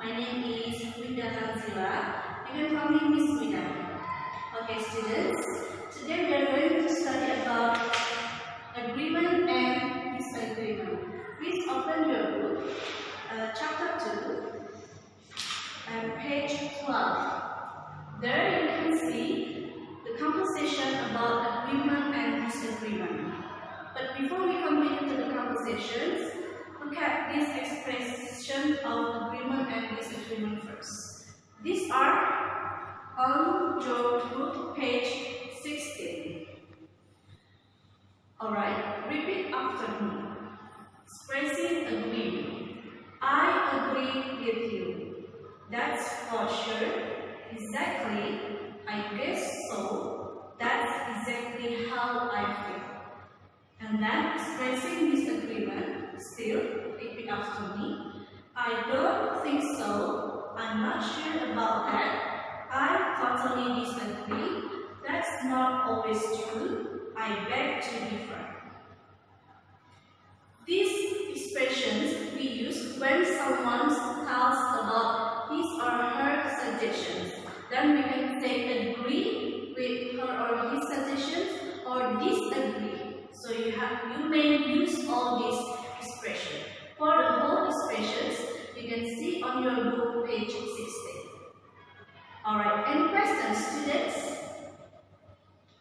My name is Winda Tanzila. You can call me Miss Winda. Okay, students, today we are going to study about agreement and disagreement. Please open your book, chapter 2, and page 12. There you can see the conversation about agreement and disagreement. But before we complete the conversations, look at this expression of agreement and disagreement first. These are on your book, page 16. Alright, repeat after me. Expressing agreement. I agree with you. That's for sure. Exactly. I guess so. That's exactly how I feel. And then expressing disagreement. Still, repeat after me. I don't think so. I'm not sure about that. I totally disagree. That's not always true. I beg to differ. These expressions we use when someone tells about his or her suggestions. Then we can say agree with her or his suggestions or disagree. So you may use all these expressions. For the whole expressions, you can see on your book, page 16. Alright, any questions, students?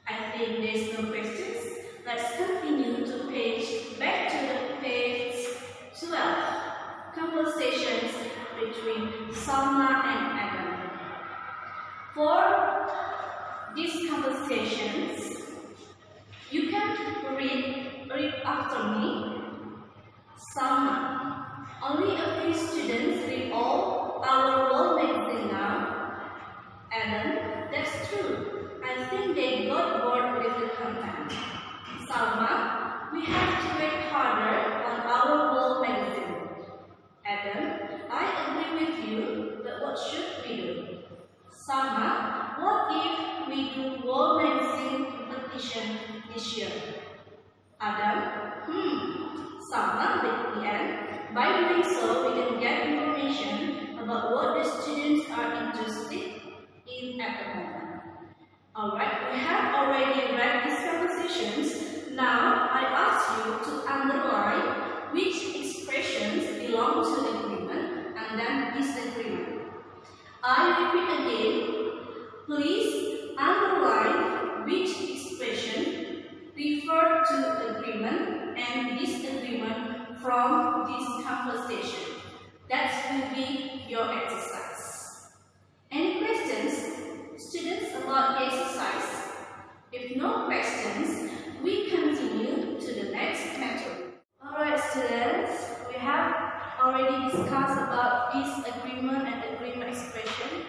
I think there's no questions. Let's continue to back to the page 12. Conversations between Salma and Adam. For these conversations, you can read after me. Salma. Only a few students read all our world magazine now. Adam. That's true. I think they got bored with the content. Salma. We have to work harder on our world magazine. Adam. I agree with you, but what should we do? Salma. What if we do world magazine competition this year? Adam. Salma, at the end. By doing so, we can get information about what the students are interested in at the moment. Alright, we have already read these conversations. Now, I ask you to underline which expressions belong to agreement and then disagreement. I repeat again, please underline which expression refer to agreement and disagreement from this conversation. That will be your exercise. Any questions, students, about the exercise? If no questions, we continue to the next method. Alright, students, we have already discussed about disagreement and agreement expression.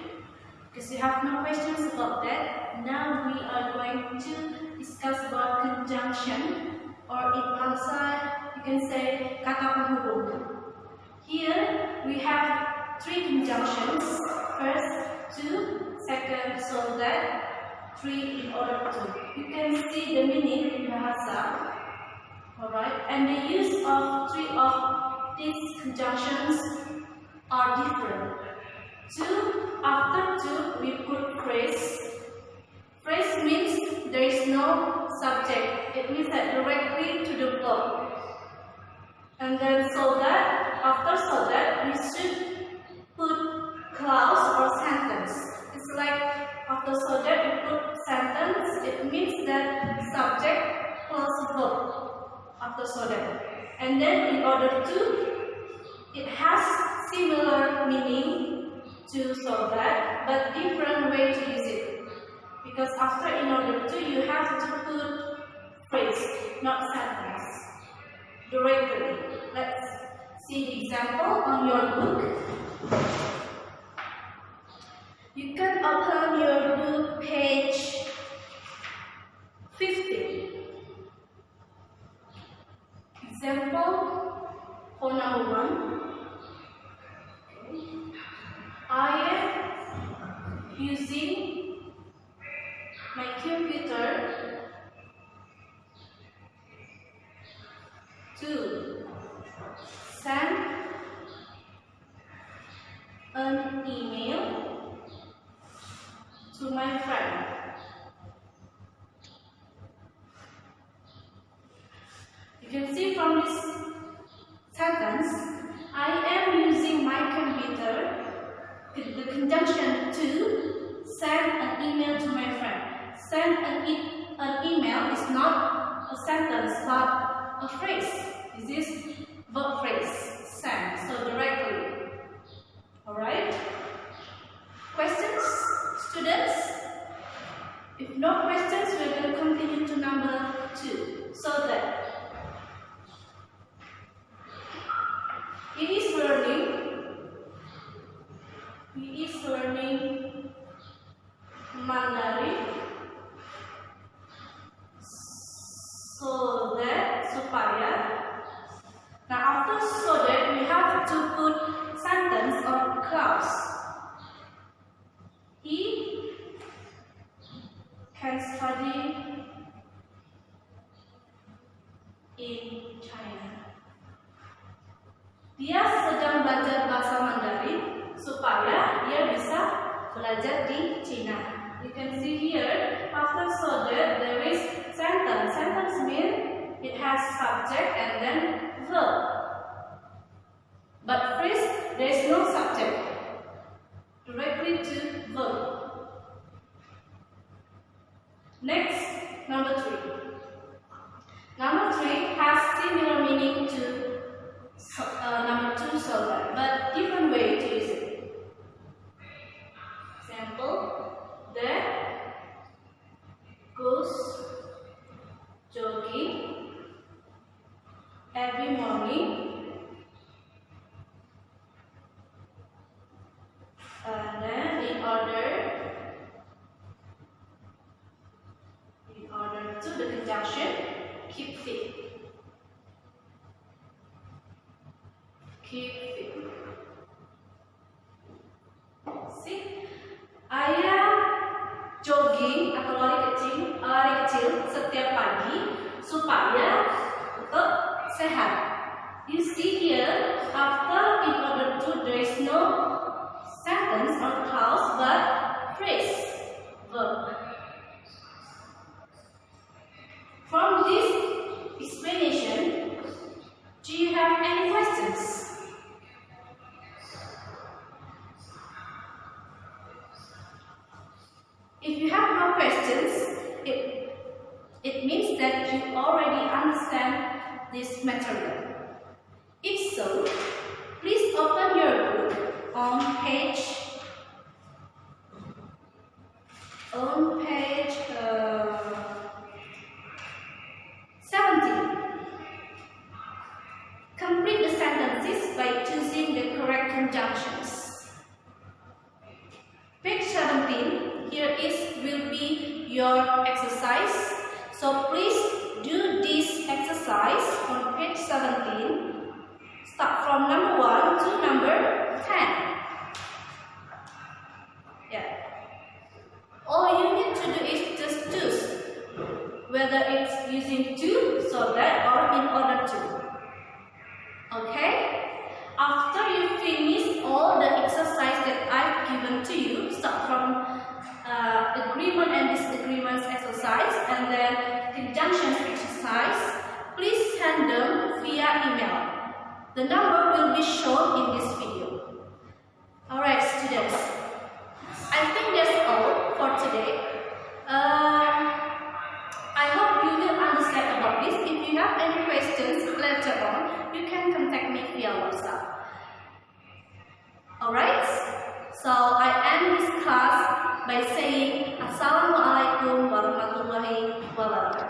Because you have no questions about that, now we are going to discuss about conjunction, or in bahasa you can say kata penghubung. Here we have three conjunctions. First, to, second, so that, three, in order to. You can see the meaning in bahasa. Alright, and the use of three of these conjunctions are different. To, after to, we put phrase. Phrase means there is no subject. It means that directly to the verb. And then so that, after so that, we should put clause or sentence. It's like after so that we put sentence. It means that subject plus verb after so that. And then in order to, it has similar meaning to so that, but different way to use it. Because after in order to, you have to put phrase, not sentence, directly. Let's see the example on your book. You can open your book, page 50. Example for number 1. I am using my computer to send to my friend. You can see from this sentence, I am using my computer, the conjunction to send an email to my friend. Send an email is not a sentence but a phrase. This is verb phrase, send, so directly. Alright? Questions, students? If no questions, we will continue to number 2. So that he is learning Mandarin so that supaya. Now after so that we have to put sentence or clause. He can study in China. Dia sedang belajar bahasa Mandarin supaya dia bisa belajar di China. You can see here, after so that there is sentence. Sentence means it has subject and then verb. But phrase, there is no subject. Directly to verb. Next, number 3. Number 3 has similar meaning to number 2 so that, but different way to use it. Example, there goes jogging every morning and then in order to the conjunction keep fit. See, ayah jogging atau lari kecil setiap pagi supaya tetap sehat. You see here, after in order to, there is no sentence or clause but phrase, verb. From this explanation, do you have any questions? If you have no questions, it means that you already understand this material. If so, please open your book on page 17. Complete the sentences by choosing the correct conjunctions. Page 17, here will be your exercise. So please do this exercise on page 17. Start from number 1 to number 10. Yeah. All you need to do is just choose whether it's using to, so that, or in order to. Okay? After you finish all the exercise that I've given to you, start from agreement and disagreements exercise and then conjunctions exercise, please send them via email. The number will be shown in this video. Alright students, I think that's all for today. I hope you will understand about this. If you have any questions later on, you can contact me via WhatsApp. Alright, so I end this class by saying Assalamualaikum warahmatullahi wabarakatuh.